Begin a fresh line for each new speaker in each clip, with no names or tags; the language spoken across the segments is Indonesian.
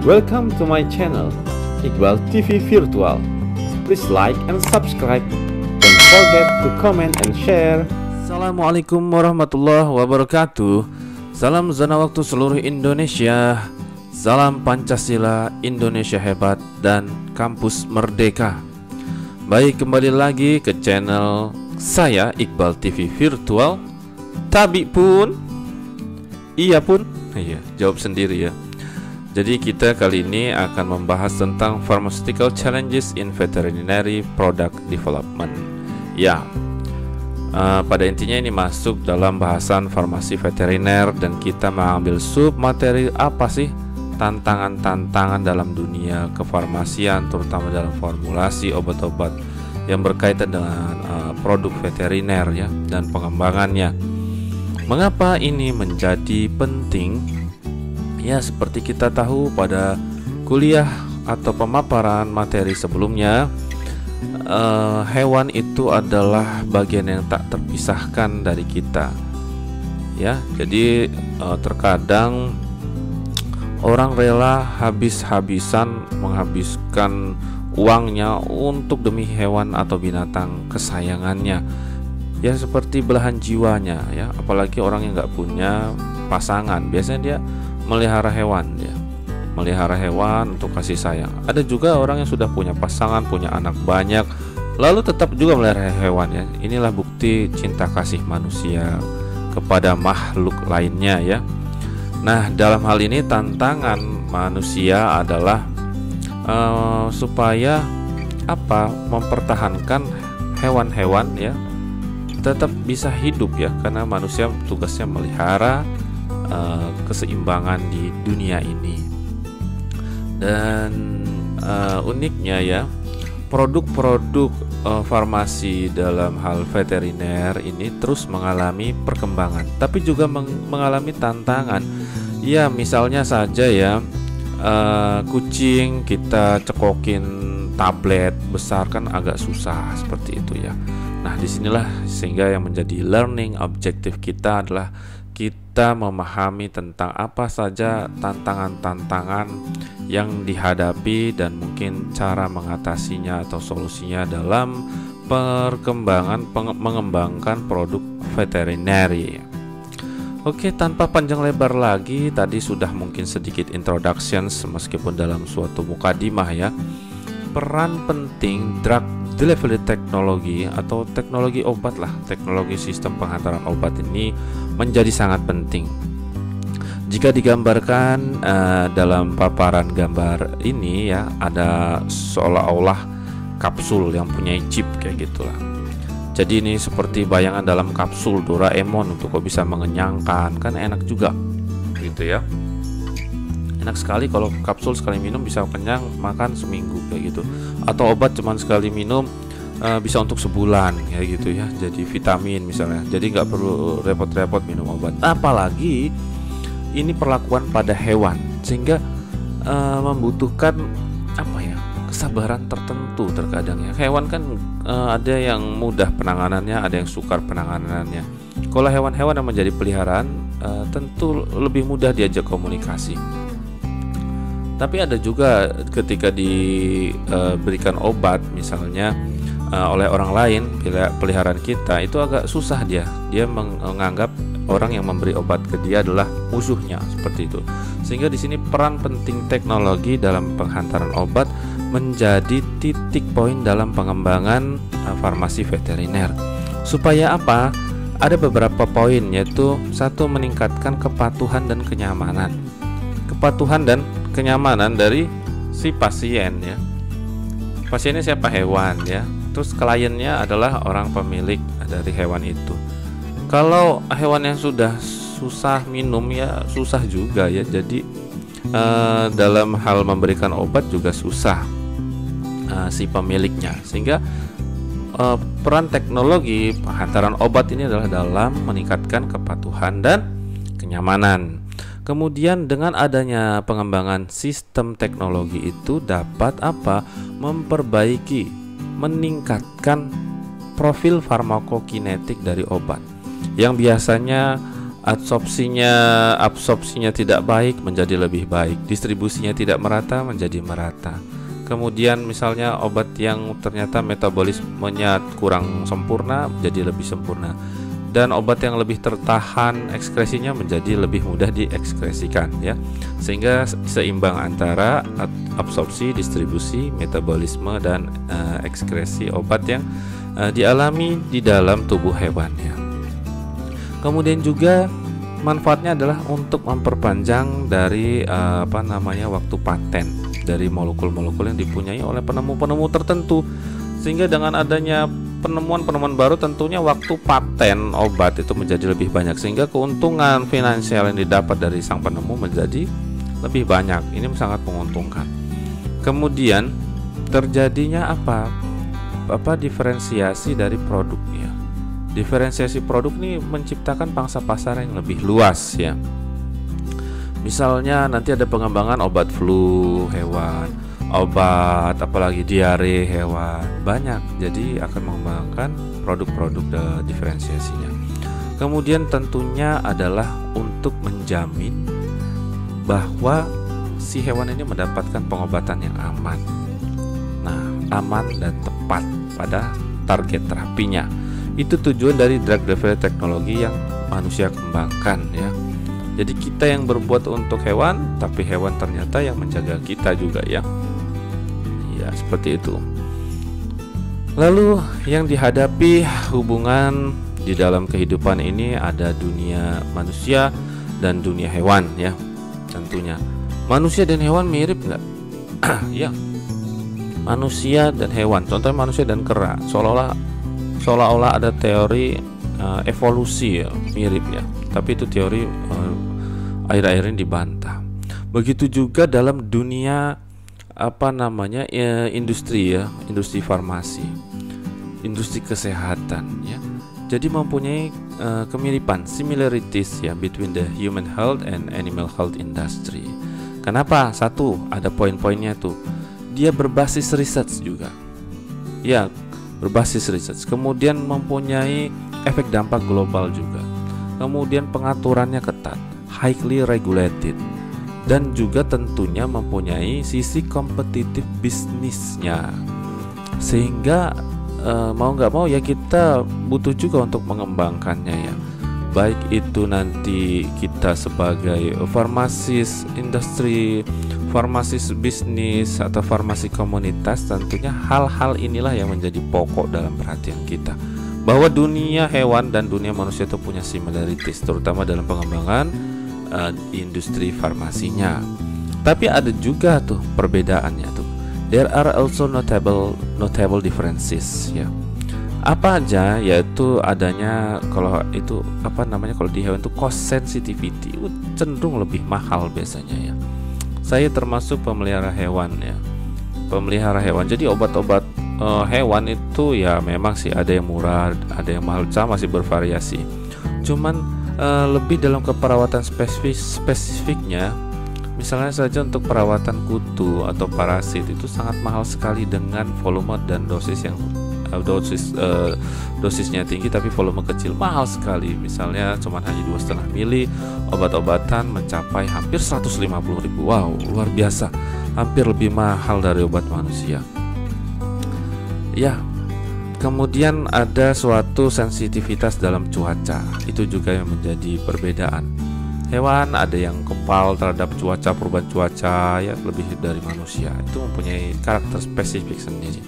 Welcome to my channel, Iqbal TV Virtual. Please like and subscribe. Don't forget to comment and share. Assalamualaikum warahmatullahi wabarakatuh. Salam zona waktu seluruh Indonesia. Salam Pancasila, Indonesia hebat, dan kampus merdeka. Baik, kembali lagi ke channel saya, Iqbal TV Virtual. Tabi pun, iya pun, iya, jawab sendiri ya. Jadi kita kali ini akan membahas tentang pharmaceutical challenges in veterinary product development. Ya, pada intinya ini masuk dalam bahasan farmasi veteriner, dan kita mengambil sub materi apa sih tantangan-tantangan dalam dunia kefarmasian, terutama dalam formulasi obat-obat yang berkaitan dengan produk veteriner ya, dan pengembangannya. Mengapa ini menjadi penting? Ya, seperti kita tahu pada kuliah atau pemaparan materi sebelumnya, hewan itu adalah bagian yang tak terpisahkan dari kita. Ya, jadi terkadang orang rela habis-habisan menghabiskan uangnya untuk demi hewan atau binatang kesayangannya. Ya, seperti belahan jiwanya ya, apalagi orang yang nggak punya pasangan, biasanya dia melihara hewan ya, melihara hewan untuk kasih sayang. Ada juga orang yang sudah punya pasangan, punya anak banyak, lalu tetap juga melihara hewan ya. Inilah bukti cinta kasih manusia kepada makhluk lainnya ya. Nah, dalam hal ini tantangan manusia adalah supaya mempertahankan hewan-hewan ya tetap bisa hidup ya, karena manusia tugasnya melihara keseimbangan di dunia ini. Dan uniknya ya, produk-produk farmasi dalam hal veteriner ini terus mengalami perkembangan, tapi juga mengalami tantangan. Ya, misalnya saja ya, kucing kita cekokin tablet besar kan agak susah seperti itu ya. Nah, disinilah sehingga yang menjadi learning objektif kita adalah kita memahami tentang apa saja tantangan-tantangan yang dihadapi dan mungkin cara mengatasinya atau solusinya dalam mengembangkan produk veterinary. Oke, tanpa panjang lebar lagi, tadi sudah mungkin sedikit introductions meskipun dalam suatu mukadimah ya. Peran penting drug delivery technology atau teknologi obat lah, teknologi sistem penghantaran obat ini menjadi sangat penting. Jika digambarkan dalam paparan gambar ini ya, ada seolah-olah kapsul yang punya chip kayak gitulah. Jadi ini seperti bayangan dalam kapsul Doraemon untuk kok bisa mengenyangkan, kan enak juga gitu ya. Enak sekali kalau kapsul sekali minum bisa kenyang makan seminggu kayak gitu. Atau obat cuman sekali minum bisa untuk sebulan kayak gitu ya. Jadi vitamin misalnya. Jadi nggak perlu repot-repot minum obat. Apalagi ini perlakuan pada hewan, sehingga membutuhkan kesabaran tertentu terkadang ya. Hewan kan ada yang mudah penanganannya, ada yang sukar penanganannya. Kalau hewan-hewan yang menjadi peliharaan tentu lebih mudah diajak komunikasi. Tapi ada juga ketika diberikan obat misalnya oleh orang lain, peliharaan kita itu agak susah, dia menganggap orang yang memberi obat ke dia adalah musuhnya seperti itu. Sehingga di sini peran penting teknologi dalam penghantaran obat menjadi titik poin dalam pengembangan farmasi veteriner. Supaya apa? Ada beberapa poin, yaitu satu, meningkatkan kepatuhan dan kenyamanan. Kepatuhan dan kenyamanan dari si pasien ya. Pasiennya siapa? Hewan ya. Terus kliennya adalah orang pemilik dari hewan itu. Kalau hewan yang sudah susah minum ya susah juga ya. Jadi dalam hal memberikan obat juga susah si pemiliknya. Sehingga peran teknologi penghantaran obat ini adalah dalam meningkatkan kepatuhan dan kenyamanan. Kemudian dengan adanya pengembangan sistem teknologi itu dapat memperbaiki, meningkatkan profil farmakokinetik dari obat yang biasanya absorpsinya tidak baik menjadi lebih baik, distribusinya tidak merata menjadi merata. Kemudian misalnya obat yang ternyata metabolismenya kurang sempurna menjadi lebih sempurna, dan obat yang lebih tertahan ekskresinya menjadi lebih mudah diekskresikan ya, sehingga seimbang antara absorpsi, distribusi, metabolisme dan ekskresi obat yang dialami di dalam tubuh hewan ya. Kemudian juga manfaatnya adalah untuk memperpanjang dari waktu paten dari molekul-molekul yang dipunyai oleh penemu-penemu tertentu, sehingga dengan adanya penemuan-penemuan baru tentunya waktu paten obat itu menjadi lebih banyak, sehingga keuntungan finansial yang didapat dari sang penemu menjadi lebih banyak. Ini sangat menguntungkan. Kemudian terjadinya diferensiasi dari produknya. Diferensiasi produk ini menciptakan pangsa pasar yang lebih luas ya. Misalnya nanti ada pengembangan obat flu hewan, obat apalagi diare hewan, banyak. Jadi akan mengembangkan produk-produk diferensiasinya. Kemudian tentunya adalah untuk menjamin bahwa si hewan ini mendapatkan pengobatan yang aman. Nah, aman dan tepat pada target terapinya. Itu tujuan dari drug development teknologi yang manusia kembangkan ya. Jadi kita yang berbuat untuk hewan, tapi hewan ternyata yang menjaga kita juga ya. Ya, seperti itu. Lalu yang dihadapi hubungan di dalam kehidupan ini ada dunia manusia dan dunia hewan ya. Tentunya manusia dan hewan mirip nggak? Ya, manusia dan hewan. Contohnya manusia dan kera, seolah-olah ada teori evolusi ya, mirip ya. Tapi itu teori akhir-akhir ini dibantah. Begitu juga dalam dunia industri ya, industri farmasi, industri kesehatan ya. Jadi mempunyai kemiripan, similarities ya between the human health and animal health industry. Kenapa? Satu, ada poin-poinnya tuh. Dia berbasis research juga. Ya, berbasis research. Kemudian mempunyai efek dampak global juga. Kemudian pengaturannya ketat, highly regulated, dan juga tentunya mempunyai sisi kompetitif bisnisnya. Sehingga mau nggak mau ya kita butuh juga untuk mengembangkannya ya. Baik itu nanti kita sebagai farmasis industri, farmasis bisnis, atau farmasi komunitas, tentunya hal-hal inilah yang menjadi pokok dalam perhatian kita, bahwa dunia hewan dan dunia manusia itu punya similarities, terutama dalam pengembangan industri farmasinya. Tapi ada juga tuh perbedaannya tuh. There are also notable differences ya. Apa aja? Yaitu adanya kalau di hewan itu cost sensitivity cenderung lebih mahal biasanya ya. Saya termasuk pemelihara hewan ya. Pemelihara hewan. Jadi obat-obat hewan itu ya memang sih ada yang murah, ada yang mahal, masih bervariasi. Cuman lebih dalam keperawatan spesifiknya. Misalnya saja untuk perawatan kutu atau parasit itu sangat mahal sekali dengan volume dan dosisnya tinggi tapi volume kecil, mahal sekali. Misalnya cuma hanya 2,5 mili, obat-obatan mencapai hampir 150.000. Wow, luar biasa, hampir lebih mahal dari obat manusia ya. Kemudian ada suatu sensitivitas dalam cuaca, itu juga yang menjadi perbedaan. Hewan ada yang kebal terhadap perubahan cuaca ya, lebih dari manusia. Itu mempunyai karakter spesifik sendiri.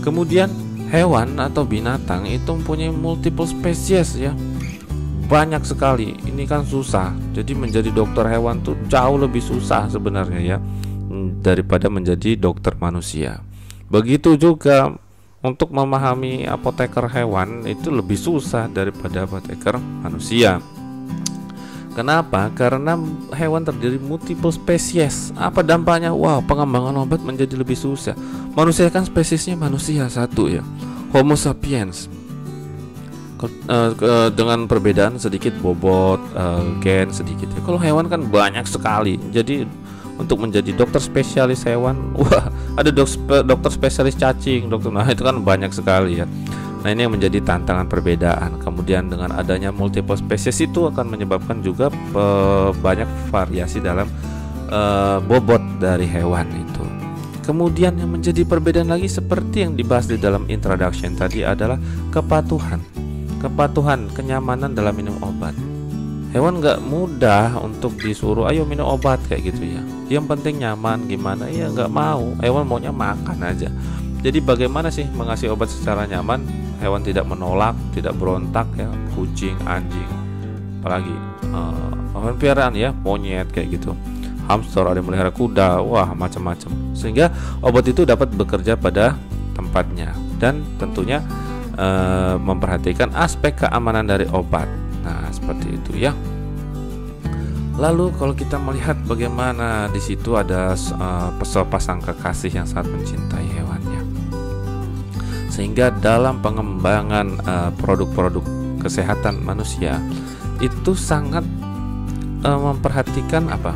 Kemudian hewan atau binatang itu mempunyai multiple spesies ya, banyak sekali. Ini kan susah. Jadi menjadi dokter hewan tuh jauh lebih susah sebenarnya ya daripada menjadi dokter manusia. Begitu juga untuk memahami apoteker hewan itu lebih susah daripada apoteker manusia. Kenapa? Karena hewan terdiri multiple spesies. Apa dampaknya? Wow, pengembangan obat menjadi lebih susah. Manusia kan spesiesnya manusia satu ya, Homo sapiens. Dengan perbedaan sedikit bobot, gen sedikit ya. Kalau hewan kan banyak sekali. Jadi untuk menjadi dokter spesialis hewan, wah, ada dokter spesialis cacing, dokter, nah itu kan banyak sekali ya. Nah, ini yang menjadi tantangan perbedaan. Kemudian dengan adanya multiple spesies itu akan menyebabkan juga banyak variasi dalam bobot dari hewan itu. Kemudian yang menjadi perbedaan lagi seperti yang dibahas di dalam introduction tadi adalah kepatuhan, kenyamanan dalam minum obat. Hewan nggak mudah untuk disuruh ayo minum obat kayak gitu ya. Yang penting nyaman, gimana ya nggak mau. Hewan maunya makan aja. Jadi bagaimana sih mengasih obat secara nyaman? Hewan tidak menolak, tidak berontak ya. Kucing, anjing, apalagi hewan peliharaan ya, monyet kayak gitu. Hamster, ada yang melihara kuda, wah macam-macam. Sehingga obat itu dapat bekerja pada tempatnya dan tentunya memperhatikan aspek keamanan dari obat. Nah, seperti itu ya. Lalu kalau kita melihat bagaimana di situ ada sepasang kekasih yang sangat mencintai hewannya. Sehingga dalam pengembangan produk-produk kesehatan manusia itu sangat memperhatikan apa?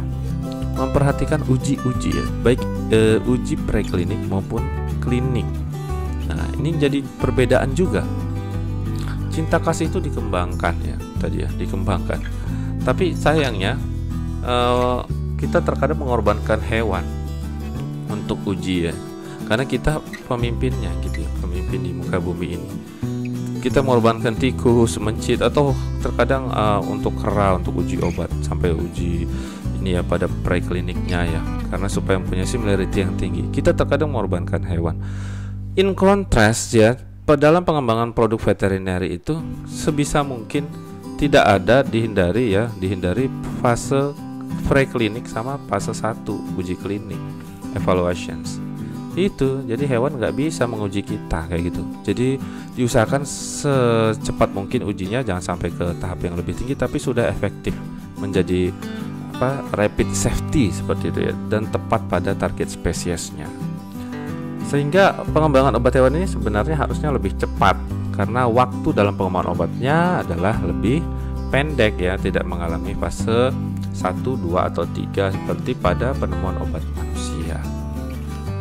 Memperhatikan uji-uji ya, baik uji preklinik maupun klinik. Nah, ini jadi perbedaan juga. Cinta kasih itu dikembangkan ya, tadi ya, dikembangkan. Tapi sayangnya kita terkadang mengorbankan hewan untuk uji ya, karena kita pemimpinnya gitu ya, pemimpin di muka bumi ini. Kita mengorbankan tikus, mencit, atau terkadang untuk kera untuk uji obat sampai uji ini ya pada prekliniknya ya, karena supaya mempunyai similarity yang tinggi. Kita terkadang mengorbankan hewan. In contrast ya, dalam pengembangan produk veterinary itu sebisa mungkin tidak ada dihindari fase preklinik sama fase 1 uji klinik evaluations. Itu jadi hewan nggak bisa menguji kita kayak gitu. Jadi diusahakan secepat mungkin ujinya jangan sampai ke tahap yang lebih tinggi, tapi sudah efektif menjadi rapid safety seperti itu ya, dan tepat pada target spesiesnya. Sehingga pengembangan obat hewan ini sebenarnya harusnya lebih cepat karena waktu dalam pengembangan obatnya adalah lebih pendek ya, tidak mengalami fase 1, 2 atau 3 seperti pada penemuan obat manusia.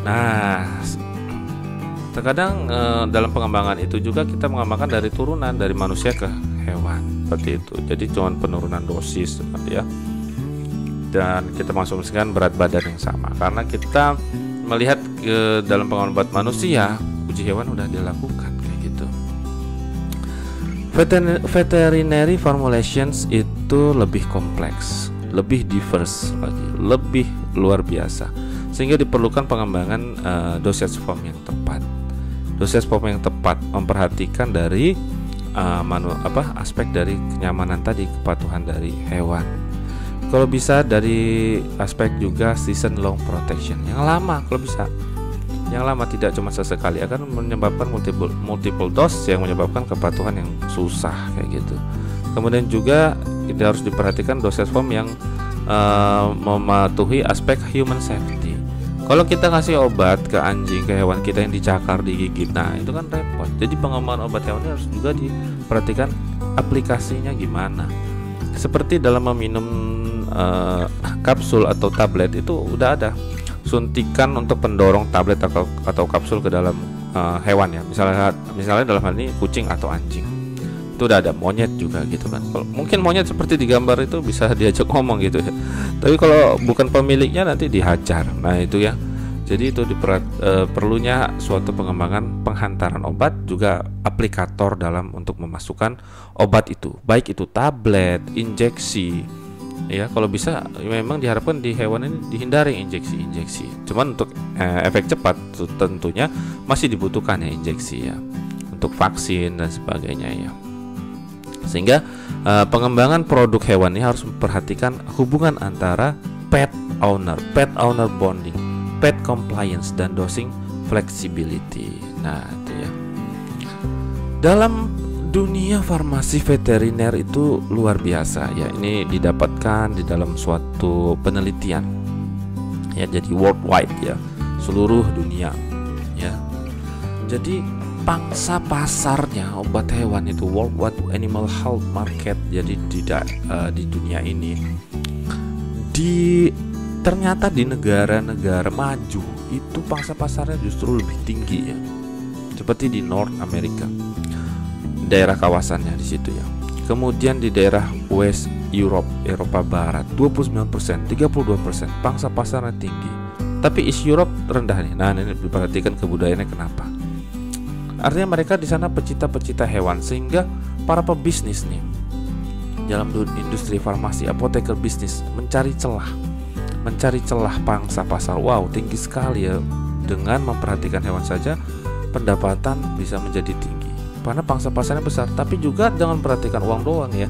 Nah, terkadang dalam pengembangan itu juga kita mengembangkan dari turunan dari manusia ke hewan seperti itu. Jadi cuma penurunan dosis ya. Dan kita masukkan berat badan yang sama karena kita melihat ke dalam pengembangan obat manusia, uji hewan udah dilakukan kayak gitu. Veterinary formulations itu lebih kompleks, lebih diverse lagi, lebih luar biasa, sehingga diperlukan pengembangan dosage form yang tepat. Dosage form yang tepat memperhatikan dari aspek dari kenyamanan tadi, kepatuhan dari hewan. Kalau bisa dari aspek juga season long protection yang lama, kalau bisa yang lama, tidak cuma sesekali, akan menyebabkan multiple dose yang menyebabkan kepatuhan yang susah kayak gitu. Kemudian juga harus diperhatikan dosage form yang mematuhi aspek human safety. Kalau kita ngasih obat ke anjing, ke hewan kita yang dicakar, digigit, nah itu kan repot. Jadi pengembangan obat hewan harus juga diperhatikan aplikasinya gimana. Seperti dalam meminum kapsul atau tablet itu udah ada suntikan untuk pendorong tablet atau kapsul ke dalam hewan ya. Misalnya dalam hal ini kucing atau anjing. Itu udah ada, monyet juga gitu kan. Mungkin monyet seperti di gambar itu bisa diajak ngomong gitu ya. Tapi kalau bukan pemiliknya nanti dihajar. Nah itu ya. Jadi itu perlunya suatu pengembangan penghantaran obat, juga aplikator dalam untuk memasukkan obat itu, baik itu tablet, injeksi. Ya, kalau bisa memang diharapkan di hewan ini dihindari injeksi. Cuman untuk efek cepat tentunya masih dibutuhkan ya injeksi ya, untuk vaksin dan sebagainya ya. Sehingga pengembangan produk hewan ini harus memperhatikan hubungan antara pet owner bonding, pet compliance, dan dosing flexibility. Nah, itu ya. Dalam dunia farmasi veteriner itu luar biasa ya. Ini didapatkan di dalam suatu penelitian ya, jadi worldwide ya, seluruh dunia ya. Jadi pangsa pasarnya obat hewan itu worldwide animal health market, jadi di dunia ini ternyata di negara-negara maju itu pangsa pasarnya justru lebih tinggi ya, seperti di North America. daerah kawasannya di situ ya. Kemudian di daerah West Europe, Eropa Barat 29%, 32%, pangsa pasarnya tinggi. Tapi East Europe rendah nih. Nah, ini diperhatikan kebudayaannya kenapa? Artinya mereka di sana pecinta-pecinta hewan, sehingga para pebisnis nih dalam industri farmasi, apoteker bisnis mencari celah pangsa pasar. Wow, tinggi sekali ya. Dengan memperhatikan hewan saja pendapatan bisa menjadi tinggi karena pangsa pasarnya besar. Tapi juga jangan perhatikan uang doang ya,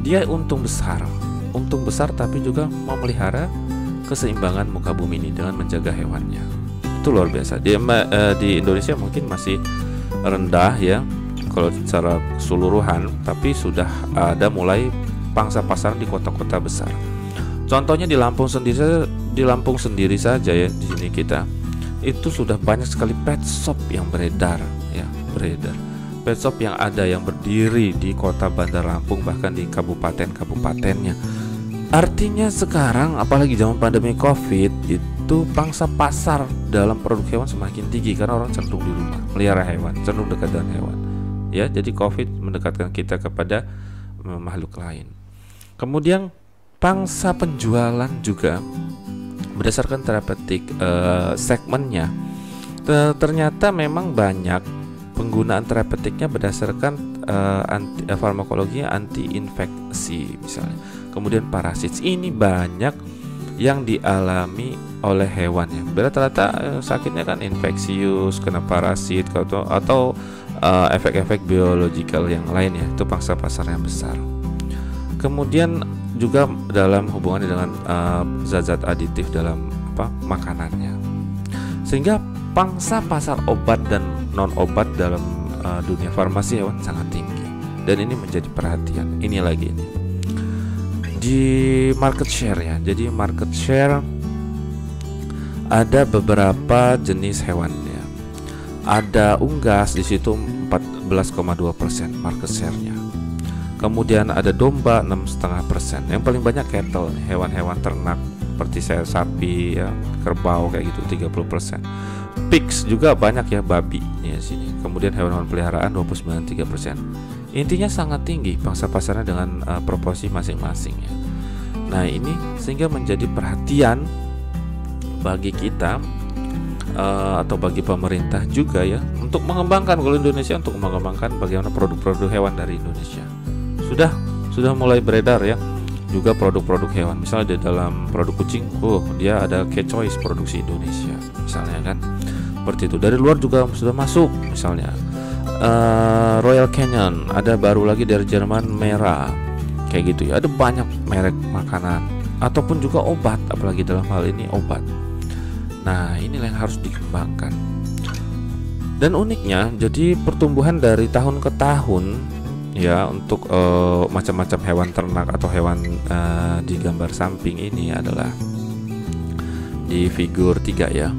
dia untung besar tapi juga memelihara keseimbangan muka bumi ini dengan menjaga hewannya. Itu luar biasa. Di Indonesia mungkin masih rendah ya kalau secara keseluruhan, tapi sudah ada mulai pangsa pasar di kota-kota besar. Contohnya di Lampung sendiri saja ya, di sini kita itu sudah banyak sekali pet shop yang beredar. Pet shop yang ada yang berdiri di kota Bandar Lampung, bahkan di kabupaten-kabupatennya. Artinya sekarang apalagi zaman pandemi Covid itu pangsa pasar dalam produk hewan semakin tinggi karena orang cenderung di rumah melihara hewan, cenderung dekat dengan hewan. Ya, jadi Covid mendekatkan kita kepada makhluk lain. Kemudian pangsa penjualan juga berdasarkan terapeutik segmennya ternyata memang banyak penggunaan terapeutiknya berdasarkan farmakologinya anti-infeksi misalnya. Kemudian parasit ini banyak yang dialami oleh hewan ya. Rata-rata sakitnya kan infeksius, kena parasit atau efek-efek biologikal yang lain ya. Itu pangsa pasar yang besar. Kemudian juga dalam hubungannya dengan zat-zat aditif dalam makanannya. Sehingga pangsa pasar obat dan non obat dalam dunia farmasi hewan sangat tinggi, dan ini menjadi perhatian. Ini lagi ini di market share ya. Jadi market share ada beberapa jenis hewannya. Ada unggas di situ 14,2% market share-nya. Kemudian ada domba 6,5%. Yang paling banyak cattle, hewan-hewan ternak seperti sapi ya, kerbau kayak gitu 30%. Pigs juga banyak ya, babi ya sini. Kemudian hewan-hewan peliharaan 29,3%. Intinya sangat tinggi pangsa pasarnya dengan proporsi masing-masing ya. Nah, ini sehingga menjadi perhatian bagi kita atau bagi pemerintah juga ya untuk mengembangkan, kalau Indonesia untuk mengembangkan bagaimana produk-produk hewan dari Indonesia. Sudah mulai beredar ya juga produk-produk hewan. Misalnya di dalam produk kucing, dia ada K-Choice produksi Indonesia misalnya kan. Seperti itu. Dari luar juga sudah masuk misalnya Royal Canin, ada baru lagi dari Jerman merah kayak gitu ya. Ada banyak merek makanan ataupun juga obat, apalagi dalam hal ini obat. Nah, inilah yang harus dikembangkan. Dan uniknya, jadi pertumbuhan dari tahun ke tahun ya untuk macam-macam hewan ternak atau hewan di gambar samping ini adalah di figur 3 ya.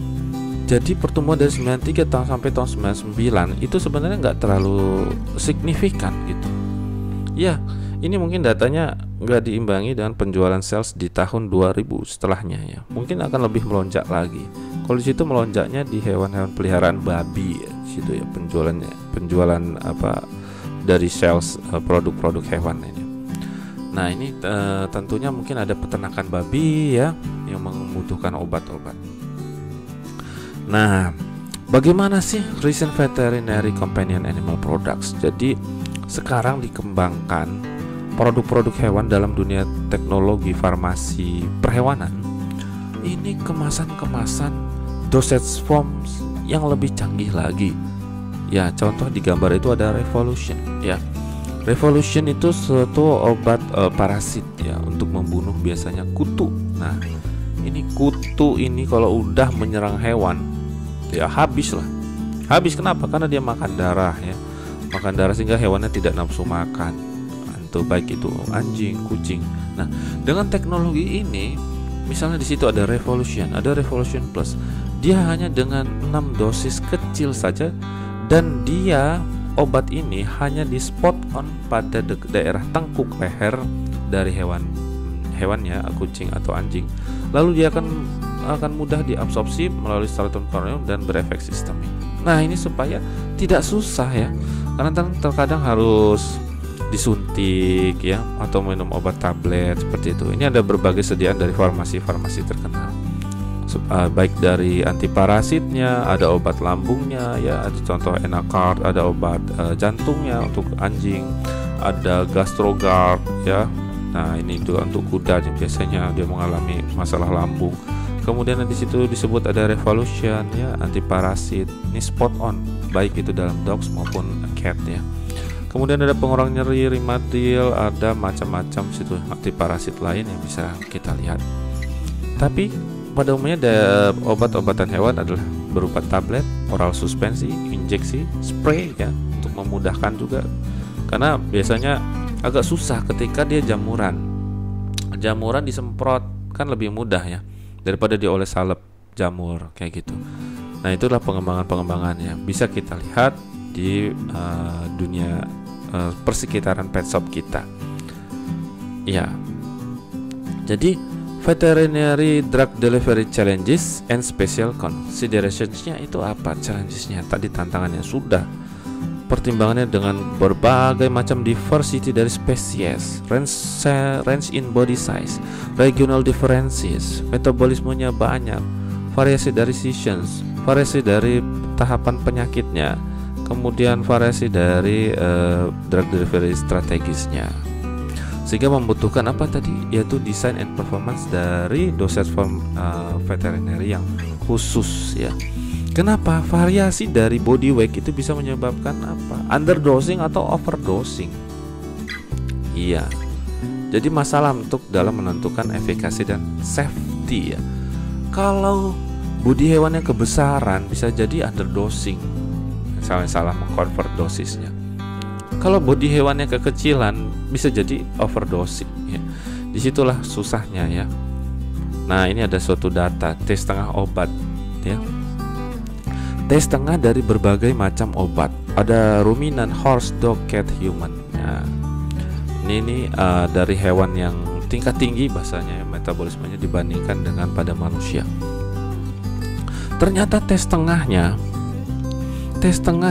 Jadi pertumbuhan dari 93 sampai tahun 99 itu sebenarnya nggak terlalu signifikan gitu. Ya, ini mungkin datanya nggak diimbangi dengan penjualan sales di tahun 2000 setelahnya ya. Mungkin akan lebih melonjak lagi. Kalau di situ melonjaknya di hewan-hewan peliharaan babi ya, di situ ya penjualan dari sales produk-produk hewan ini. Nah, ini tentunya mungkin ada peternakan babi ya yang membutuhkan obat-obat. Nah, bagaimana sih recent veterinary companion animal products? Jadi sekarang dikembangkan produk-produk hewan dalam dunia teknologi farmasi perhewanan. Ini kemasan-kemasan dosage forms yang lebih canggih lagi. Ya, contoh di gambar itu ada Revolution ya. Revolution itu suatu obat parasit ya untuk membunuh biasanya kutu. Nah, ini kutu ini kalau udah menyerang hewan ya habis lah. Habis kenapa? Karena dia makan darah ya. Makan darah sehingga hewannya tidak nafsu makan. Itu baik itu anjing, kucing. Nah, dengan teknologi ini misalnya di situ ada Revolution, ada Revolution Plus. Dia hanya dengan 6 dosis kecil saja, dan dia obat ini hanya di spot on pada daerah tengkuk leher dari hewannya, kucing atau anjing. Lalu dia akan mudah diabsorpsi melalui stratum corneum dan berefek sistemik. Nah, ini supaya tidak susah ya karena terkadang harus disuntik ya, atau minum obat tablet seperti itu. Ini ada berbagai sediaan dari farmasi-farmasi terkenal, baik dari antiparasitnya, ada obat lambungnya ya, ada contoh Enacard, ada obat jantungnya untuk anjing, ada Gastrogard ya. Nah ini juga untuk kuda yang biasanya dia mengalami masalah lambung. Kemudian di situ disebut ada Revolution ya, antiparasit. Ini spot on, baik itu dalam dogs maupun cat ya. Kemudian ada pengurang nyeri, Rimadyl, ada macam-macam situ antiparasit lain yang bisa kita lihat. Tapi pada umumnya obat-obatan hewan adalah berupa tablet, oral suspensi, injeksi, spray ya, untuk memudahkan juga. Karena biasanya agak susah ketika dia jamuran. Jamuran disemprot kan lebih mudah ya daripada dioles salep jamur kayak gitu. Nah, itulah pengembangannya. Bisa kita lihat di dunia persekitaran pet shop kita. Ya. Jadi veterinary drug delivery challenges and special considerations-nya itu apa? Challenges-nya tadi tantangannya sudah. Pertimbangannya dengan berbagai macam diversity dari spesies, range in body size, regional differences, metabolismenya banyak, variasi dari seasons, variasi dari tahapan penyakitnya, kemudian variasi dari drug delivery strategisnya, sehingga membutuhkan apa tadi, yaitu design and performance dari dosage form veterinary yang khusus ya. Kenapa? Variasi dari body weight itu bisa menyebabkan apa? Underdosing atau overdosing. Iya. Jadi masalah untuk dalam menentukan efikasi dan safety ya. Kalau body hewannya kebesaran bisa jadi underdosing, misalnya salah mengkonvert dosisnya. Kalau body hewannya kekecilan bisa jadi overdosing ya. Disitulah susahnya ya. Nah ini ada suatu data tes setengah obat ya. Tes setengah dari berbagai macam obat. Ada ruminan, horse, dog, cat, human. Nah, ini dari hewan yang tingkat tinggi bahasanya ya, metabolismenya dibandingkan dengan pada manusia. Ternyata tes setengah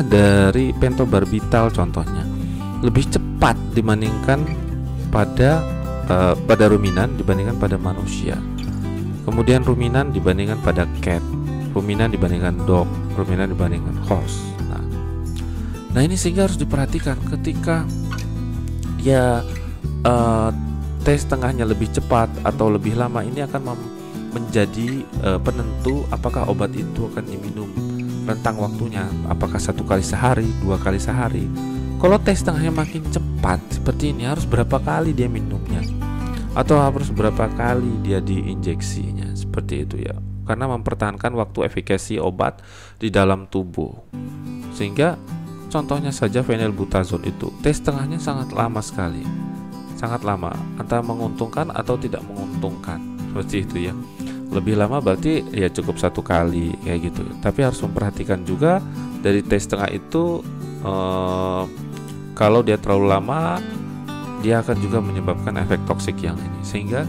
dari pentobarbital contohnya lebih cepat dibandingkan pada ruminan dibandingkan pada manusia. Kemudian ruminan dibandingkan pada cat, ruminan dibandingkan dog, ruminan dibandingkan horse. Nah ini sehingga harus diperhatikan ketika dia tes tengahnya lebih cepat atau lebih lama, ini akan menjadi penentu apakah obat itu akan diminum rentang waktunya, apakah 1 kali sehari, 2 kali sehari. Kalau tes tengahnya makin cepat seperti ini, harus berapa kali dia minumnya, atau harus berapa kali dia diinjeksinya, seperti itu ya. Karena mempertahankan waktu efikasi obat di dalam tubuh. Sehingga contohnya saja phenylbutazone itu tes tengahnya sangat lama sekali, sangat lama, antara menguntungkan atau tidak menguntungkan, seperti itu ya. Lebih lama berarti ya cukup 1 kali kayak gitu. Tapi harus memperhatikan juga dari tes tengah itu kalau dia terlalu lama dia akan juga menyebabkan efek toksik yang ini, sehingga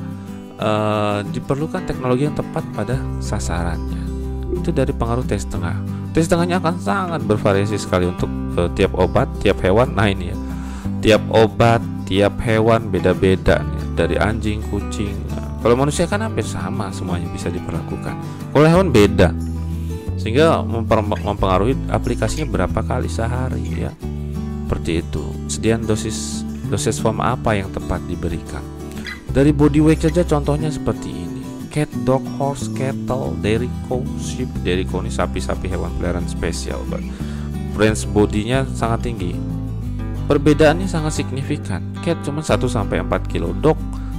diperlukan teknologi yang tepat pada sasarannya. Itu dari pengaruh tes tengah. Tes tengahnya akan sangat bervariasi sekali untuk tiap obat, tiap hewan. Nah ini ya, tiap obat, tiap hewan beda-beda nih. Dari anjing, kucing. Kalau manusia kan hampir sama, semuanya bisa diperlakukan. Kalau hewan beda, sehingga mempengaruhi aplikasinya berapa kali sehari ya. Seperti itu. Sediaan dosis form apa yang tepat diberikan. Dari body weight saja contohnya seperti ini. Cat, dog, horse, cattle, dairy cow, sheep. Dairy cow ini sapi-sapi hewan peliharaan spesial. Range bodinya sangat tinggi. Perbedaannya sangat signifikan. Cat cuma 1-4 kilo, dog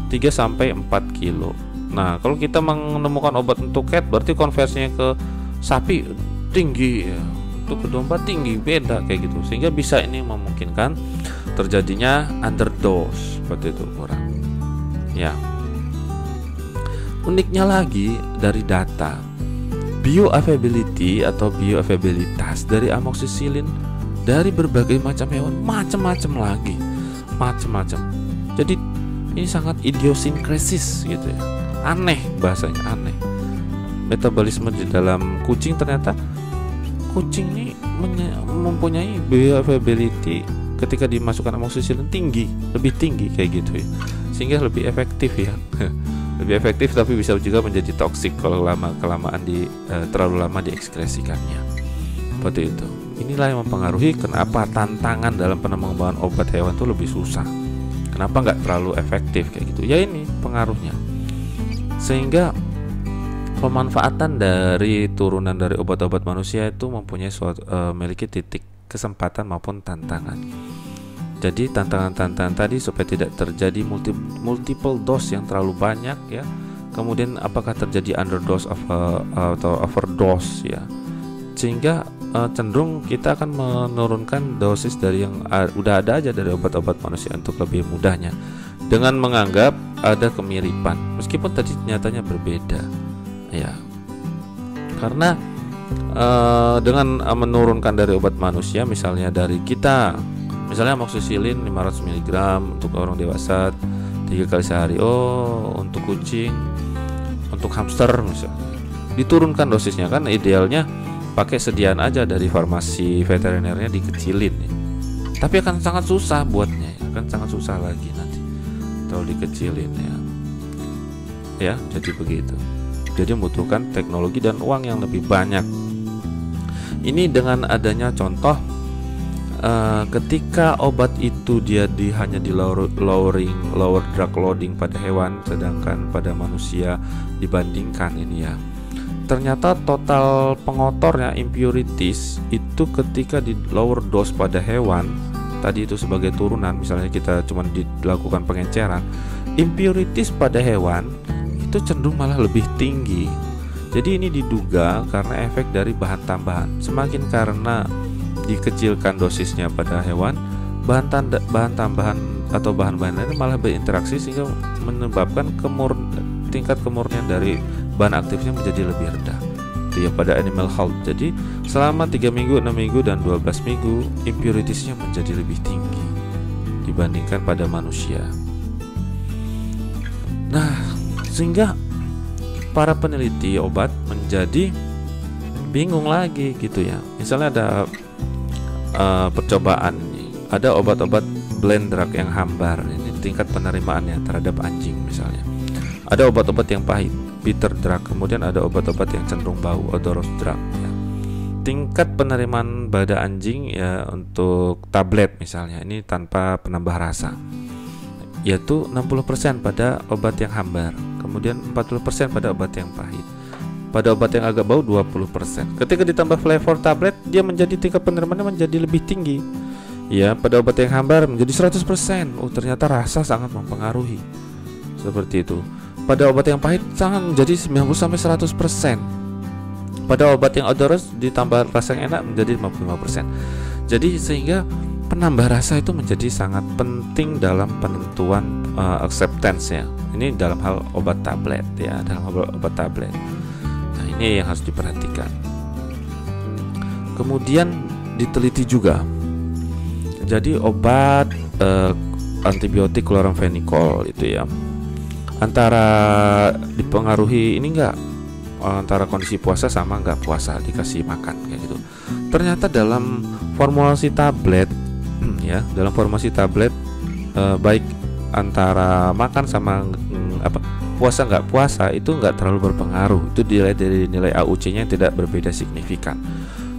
3-4 kilo. Nah, kalau kita menemukan obat untuk cat, berarti konversinya ke sapi tinggi ya. Untuk ke domba tinggi, beda kayak gitu. Sehingga bisa ini memungkinkan terjadinya underdose seperti itu kurang. Ya. Uniknya lagi dari data bioavailability atau bioavailabilitas dari amoxicillin dari berbagai macam hewan, macam-macam lagi, macam-macam. Jadi ini sangat idiosinkrasis gitu ya. Aneh bahasanya, aneh. Metabolisme di dalam kucing ternyata kucing ini mempunyai bioavailability ketika dimasukkan amoxicillin tinggi, lebih tinggi kayak gitu ya, sehingga lebih efektif ya. Lebih efektif, tapi bisa juga menjadi toksik kalau kelamaan terlalu lama diekskresikannya. Seperti itu. Inilah yang mempengaruhi kenapa tantangan dalam pengembangan obat hewan itu lebih susah. Kenapa nggak terlalu efektif kayak gitu? Ya ini pengaruhnya. Sehingga pemanfaatan dari turunan dari obat-obat manusia itu mempunyai memiliki titik kesempatan maupun tantangan. Jadi tantangan-tantangan tadi supaya tidak terjadi multiple dose yang terlalu banyak ya. Kemudian apakah terjadi underdose atau overdose ya. Sehingga cenderung kita akan menurunkan dosis dari yang udah ada aja dari obat-obat manusia untuk lebih mudahnya, dengan menganggap ada kemiripan meskipun tadi nyatanya berbeda ya. Karena dengan menurunkan dari obat manusia, misalnya dari kita, misalnya amoxicillin 500 mg untuk orang dewasa 3 kali sehari, untuk kucing, untuk hamster misalnya diturunkan dosisnya, kan idealnya pakai sediaan aja dari farmasi veterinernya, dikecilin ya. Tapi akan sangat susah buatnya, akan sangat susah lagi nanti kalau dikecilin ya. Jadi begitu. Jadi membutuhkan teknologi dan uang yang lebih banyak. Ini dengan adanya contoh ketika obat itu dia hanya di lower drug loading pada hewan, sedangkan pada manusia dibandingkan ini ya, ternyata total pengotornya impurities itu ketika di lower dose pada hewan tadi itu sebagai turunan, misalnya kita cuma dilakukan pengenceran, impurities pada hewan itu cenderung malah lebih tinggi. Jadi ini diduga karena efek dari bahan tambahan. Semakin karena dikecilkan dosisnya pada hewan, bahan tambahan atau bahan-bahan lain malah berinteraksi sehingga menyebabkan tingkat kemurnian dari bahan aktifnya menjadi lebih rendah. Itu ya pada animal health. Jadi selama 3 minggu, 6 minggu, dan 12 minggu impuritiesnya menjadi lebih tinggi dibandingkan pada manusia. Nah, sehingga para peneliti obat menjadi bingung lagi gitu ya. Misalnya ada percobaan ini, ada obat-obat blend drug yang hambar, ini tingkat penerimaannya terhadap anjing misalnya. Ada obat-obat yang pahit, bitter drug, kemudian ada obat-obat yang cenderung bau, odorous drug ya. Tingkat penerimaan pada anjing ya untuk tablet misalnya, ini tanpa penambah rasa, yaitu 60% pada obat yang hambar, kemudian 40% pada obat yang pahit. Pada obat yang agak bau 20%. Ketika ditambah flavor tablet, dia menjadi tingkat penerimaannya menjadi lebih tinggi. Ya, pada obat yang hambar menjadi 100%. Ternyata rasa sangat mempengaruhi. Seperti itu. Pada obat yang pahit sangat menjadi 90-100%. Pada obat yang odorous ditambah rasa yang enak menjadi 55%. Jadi sehingga penambah rasa itu menjadi sangat penting dalam penentuan acceptance-nya. Ini dalam hal obat tablet ya, dalam hal obat tablet. Nah, ini yang harus diperhatikan. Kemudian diteliti juga. Jadi obat antibiotik chloramphenicol itu ya, antara dipengaruhi ini enggak, antara kondisi puasa sama enggak puasa dikasih makan kayak gitu. Ternyata dalam formulasi tablet ya, dalam formulasi tablet baik antara makan sama puasa nggak puasa itu nggak terlalu berpengaruh. Itu dilihat dari nilai AUC-nya yang tidak berbeda signifikan.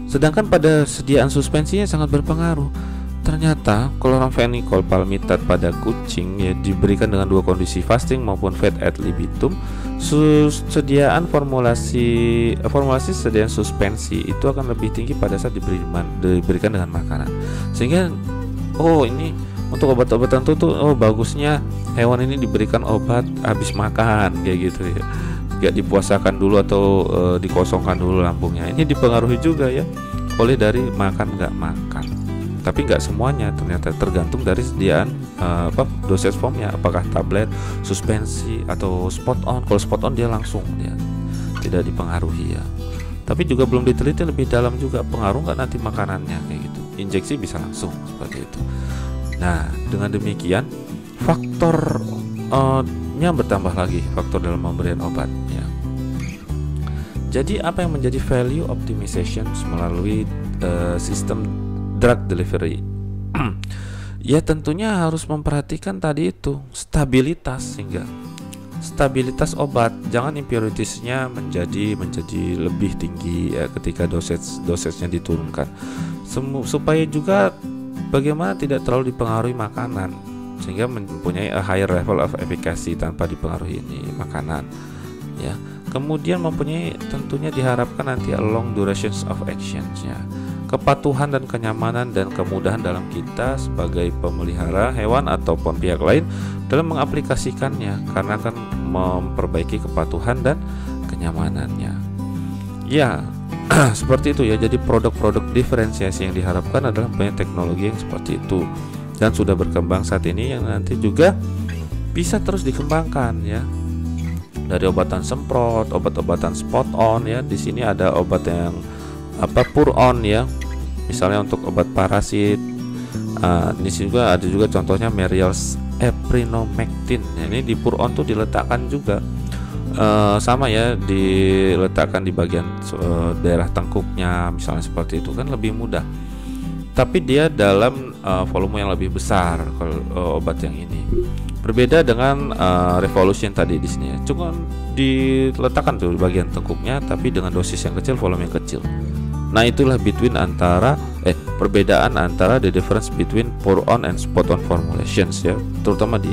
Sedangkan pada sediaan suspensinya sangat berpengaruh. Ternyata chloramphenicol palmitat pada kucing ya diberikan dengan 2 kondisi, fasting maupun fed ad libitum. Sediaan formulasi sediaan suspensi itu akan lebih tinggi pada saat diberikan dengan makanan. Sehingga ini untuk obat-obat tertentu tuh bagusnya hewan ini diberikan obat habis makan kayak gitu ya. Gak dipuasakan dulu atau dikosongkan dulu lambungnya. Ini dipengaruhi juga ya oleh dari makan nggak makan. Tapi nggak semuanya, ternyata tergantung dari sediaan dosage formnya, apakah tablet, suspensi atau spot on. Kalau spot on dia langsung dia tidak dipengaruhi ya. Tapi juga belum diteliti lebih dalam juga pengaruh nggak nanti makanannya kayak gitu. Injeksi bisa langsung seperti itu. Nah, dengan demikian faktornya bertambah lagi, faktor dalam pemberian obat ya. Jadi apa yang menjadi value optimization melalui sistem drug delivery? Ya tentunya harus memperhatikan tadi itu stabilitas, sehingga stabilitas obat, jangan impurities-nya menjadi lebih tinggi ya ketika dosisnya diturunkan, supaya juga bagaimana tidak terlalu dipengaruhi makanan, sehingga mempunyai a higher level of efficacy tanpa dipengaruhi ini makanan ya. Kemudian mempunyai tentunya diharapkan nanti long durations of actions ya, kepatuhan dan kenyamanan dan kemudahan dalam kita sebagai pemelihara hewan ataupun pihak lain dalam mengaplikasikannya, karena akan memperbaiki kepatuhan dan kenyamanannya ya. Seperti itu ya. Jadi produk-produk diferensiasi yang diharapkan adalah banyak teknologi yang seperti itu dan sudah berkembang saat ini, yang nanti juga bisa terus dikembangkan ya. Dari obatan semprot, obat-obatan spot on ya. Di sini ada obat yang pour on ya, misalnya untuk obat parasit. Di sini juga ada juga contohnya Merial's Eprinomectin. Ini di pour on tuh diletakkan juga sama ya, diletakkan di bagian daerah tengkuknya misalnya, seperti itu kan lebih mudah. Tapi dia dalam volume yang lebih besar kalau obat yang ini. Berbeda dengan Revolution tadi di sini ya. Cuma diletakkan tuh di bagian tengkuknya, tapi dengan dosis yang kecil, volume yang kecil. Nah, itulah perbedaan antara the difference between pour on and spot on formulations ya, terutama di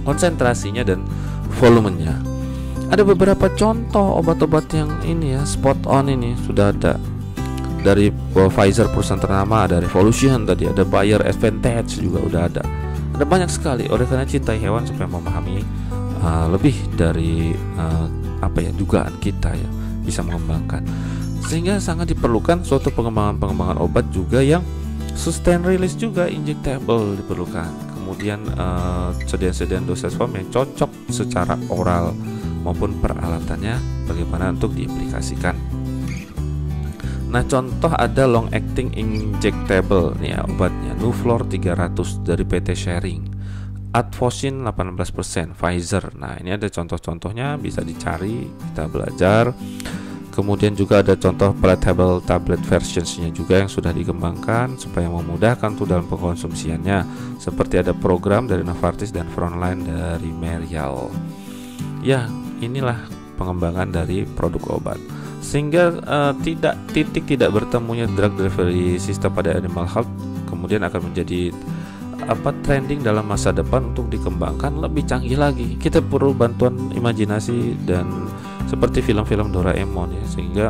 konsentrasinya dan volumenya. Ada beberapa contoh obat-obat yang ini ya, spot on ini sudah ada dari Pfizer, perusahaan ternama, ada Revolution tadi, ada Bayer Advantage juga udah ada. Ada banyak sekali. Oleh karena cintai hewan supaya memahami lebih dari dugaan kita ya, bisa mengembangkan, sehingga sangat diperlukan suatu pengembangan obat juga yang sustain release juga, injectable diperlukan. Kemudian sediaan dosage form yang cocok secara oral maupun peralatannya bagaimana untuk diaplikasikan. Nah, contoh ada long acting injectable nih ya, obatnya Nuflor 300 dari PT Sharing, Advocin 18% Pfizer. Nah, ini ada contoh-contohnya, bisa dicari, kita belajar. Kemudian juga ada contoh palatable tablet versionsnya juga yang sudah dikembangkan supaya memudahkan tuh dalam pengkonsumsiannya, seperti ada program dari Novartis dan Frontline dari Merial. Ya, inilah pengembangan dari produk obat, sehingga tidak bertemunya drug delivery system pada animal health kemudian akan menjadi trending dalam masa depan untuk dikembangkan lebih canggih lagi. Kita perlu bantuan imajinasi dan seperti film-film Doraemon ya, sehingga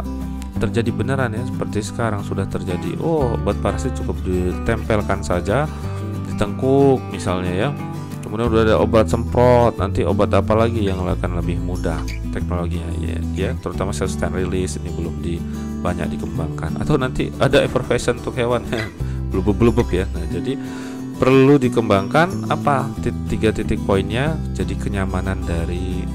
terjadi beneran ya, seperti sekarang sudah terjadi. Obat parasit cukup ditempelkan saja di tengkuk misalnya ya. Kemudian udah ada obat semprot, nanti obat apa lagi yang akan lebih mudah teknologinya ya, terutama sustain release ini belum banyak dikembangkan, atau nanti ada effervescent untuk hewan blubub ya. Nah, jadi perlu dikembangkan 3 titik poinnya. Jadi kenyamanan dari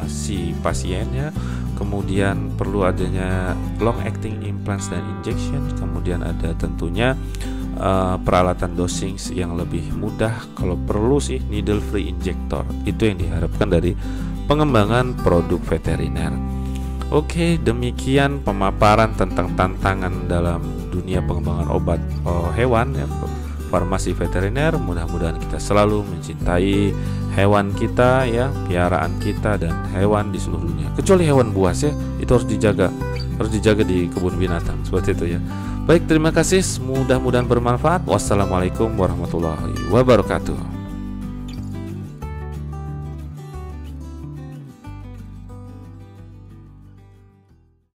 si pasiennya, kemudian perlu adanya long acting implants dan injection, kemudian ada tentunya peralatan dosing yang lebih mudah, kalau perlu sih needle free injector. Itu yang diharapkan dari pengembangan produk veteriner. Oke, demikian pemaparan tentang tantangan dalam dunia pengembangan obat hewan ya, farmasi veteriner. Mudah-mudahan kita selalu mencintai hewan kita ya, piaraan kita dan hewan di seluruh dunia, kecuali hewan buas ya, itu harus dijaga di kebun binatang, seperti itu ya. Baik, terima kasih, mudah-mudahan bermanfaat. Wassalamualaikum warahmatullahi wabarakatuh.